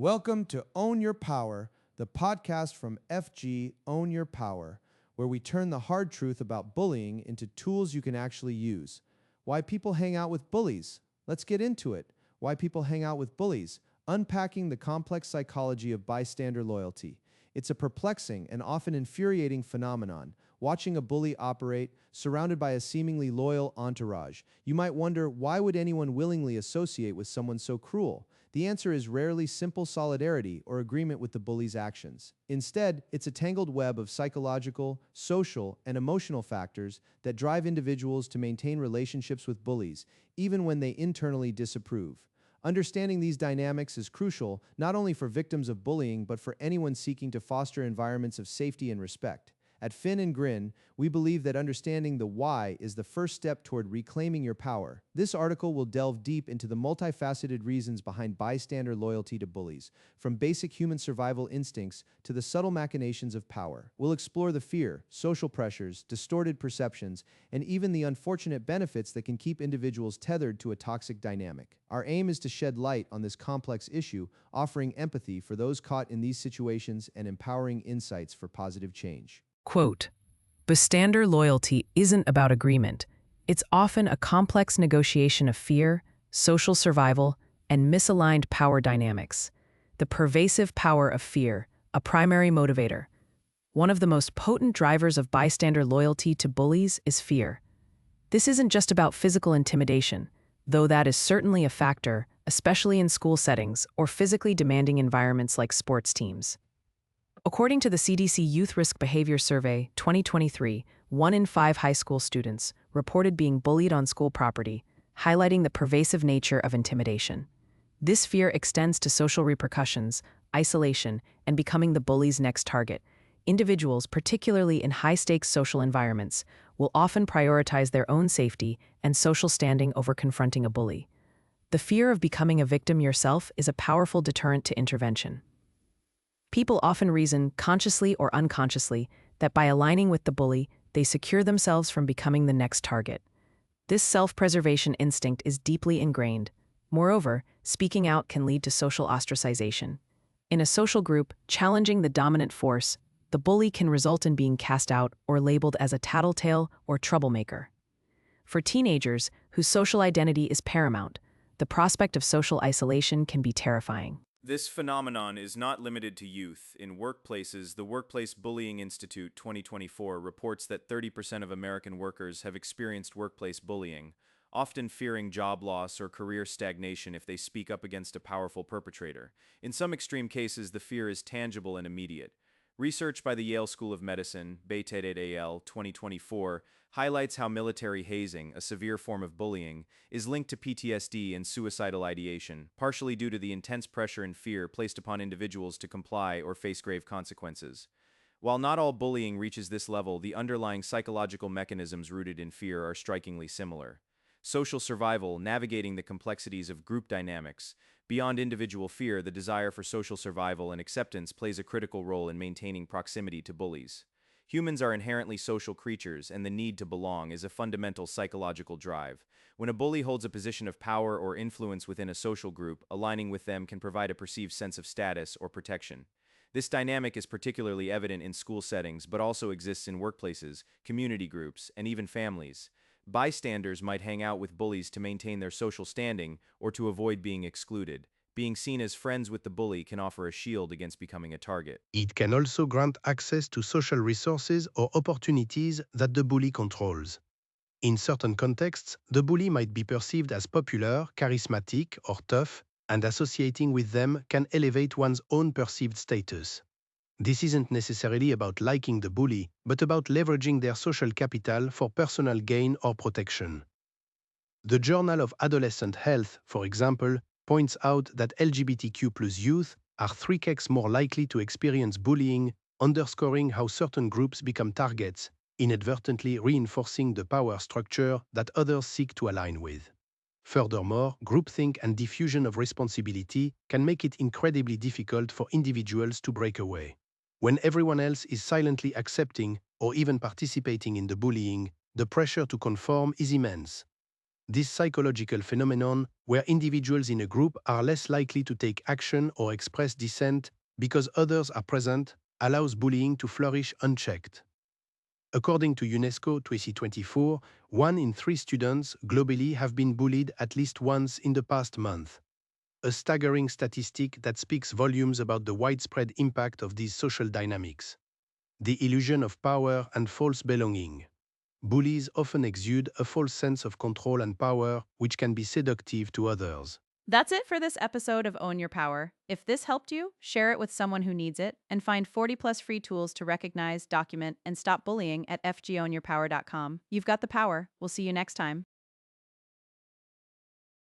Welcome to Own Your Power, the podcast from FG Own Your Power, where we turn the hard truth about bullying into tools you can actually use. Why people hang out with bullies? Let's get into it. Why people hang out with bullies? Unpacking the complex psychology of bystander loyalty. It's a perplexing and often infuriating phenomenon. Watching a bully operate, surrounded by a seemingly loyal entourage. You might wonder, why would anyone willingly associate with someone so cruel? The answer is rarely simple solidarity or agreement with the bully's actions. Instead, it's a tangled web of psychological, social, and emotional factors that drive individuals to maintain relationships with bullies, even when they internally disapprove. Understanding these dynamics is crucial not only for victims of bullying but for anyone seeking to foster environments of safety and respect. At Fin and Grin, we believe that understanding the why is the first step toward reclaiming your power. This article will delve deep into the multifaceted reasons behind bystander loyalty to bullies, from basic human survival instincts to the subtle machinations of power. We'll explore the fear, social pressures, distorted perceptions, and even the unfortunate benefits that can keep individuals tethered to a toxic dynamic. Our aim is to shed light on this complex issue, offering empathy for those caught in these situations and empowering insights for positive change. Quote, bystander loyalty isn't about agreement. It's often a complex negotiation of fear, social survival, and misaligned power dynamics. The pervasive power of fear, a primary motivator. One of the most potent drivers of bystander loyalty to bullies is fear. This isn't just about physical intimidation, though that is certainly a factor, especially in school settings or physically demanding environments like sports teams. According to the CDC Youth Risk Behavior Survey 2023, 1 in 5 high school students reported being bullied on school property, highlighting the pervasive nature of intimidation. This fear extends to social repercussions, isolation, and becoming the bully's next target. Individuals, particularly in high-stakes social environments, will often prioritize their own safety and social standing over confronting a bully. The fear of becoming a victim yourself is a powerful deterrent to intervention. People often reason, consciously or unconsciously, that by aligning with the bully, they secure themselves from becoming the next target. This self-preservation instinct is deeply ingrained. Moreover, speaking out can lead to social ostracization. In a social group, challenging the dominant force, the bully can result in being cast out or labeled as a tattletale or troublemaker. For teenagers, whose social identity is paramount, the prospect of social isolation can be terrifying. This phenomenon is not limited to youth. In workplaces, the Workplace Bullying Institute 2024 reports that 30% of American workers have experienced workplace bullying, often fearing job loss or career stagnation if they speak up against a powerful perpetrator. In some extreme cases, the fear is tangible and immediate. Research by the Yale School of Medicine, Bystanders 2024, highlights how military hazing, a severe form of bullying, is linked to PTSD and suicidal ideation, partially due to the intense pressure and fear placed upon individuals to comply or face grave consequences. While not all bullying reaches this level, the underlying psychological mechanisms rooted in fear are strikingly similar. Social survival, navigating the complexities of group dynamics. Beyond individual fear, the desire for social survival and acceptance plays a critical role in maintaining proximity to bullies. Humans are inherently social creatures, and the need to belong is a fundamental psychological drive. When a bully holds a position of power or influence within a social group, aligning with them can provide a perceived sense of status or protection. This dynamic is particularly evident in school settings, but also exists in workplaces, community groups, and even families. Bystanders might hang out with bullies to maintain their social standing or to avoid being excluded. Being seen as friends with the bully can offer a shield against becoming a target. It can also grant access to social resources or opportunities that the bully controls. In certain contexts, the bully might be perceived as popular, charismatic, or tough, and associating with them can elevate one's own perceived status. This isn't necessarily about liking the bully, but about leveraging their social capital for personal gain or protection. The Journal of Adolescent Health, for example, points out that LGBTQ+ youth are 3x more likely to experience bullying, underscoring how certain groups become targets, inadvertently reinforcing the power structure that others seek to align with. Furthermore, groupthink and diffusion of responsibility can make it incredibly difficult for individuals to break away. When everyone else is silently accepting or even participating in the bullying, the pressure to conform is immense. This psychological phenomenon, where individuals in a group are less likely to take action or express dissent because others are present, allows bullying to flourish unchecked. According to UNESCO 2024, 1 in 3 students globally have been bullied at least once in the past month. A staggering statistic that speaks volumes about the widespread impact of these social dynamics. The illusion of power and false belonging. Bullies often exude a false sense of control and power, which can be seductive to others. That's it for this episode of Own Your Power. If this helped you, share it with someone who needs it, and find 40 plus free tools to recognize, document, and stop bullying at fgownyourpower.com. You've got the power. We'll see you next time.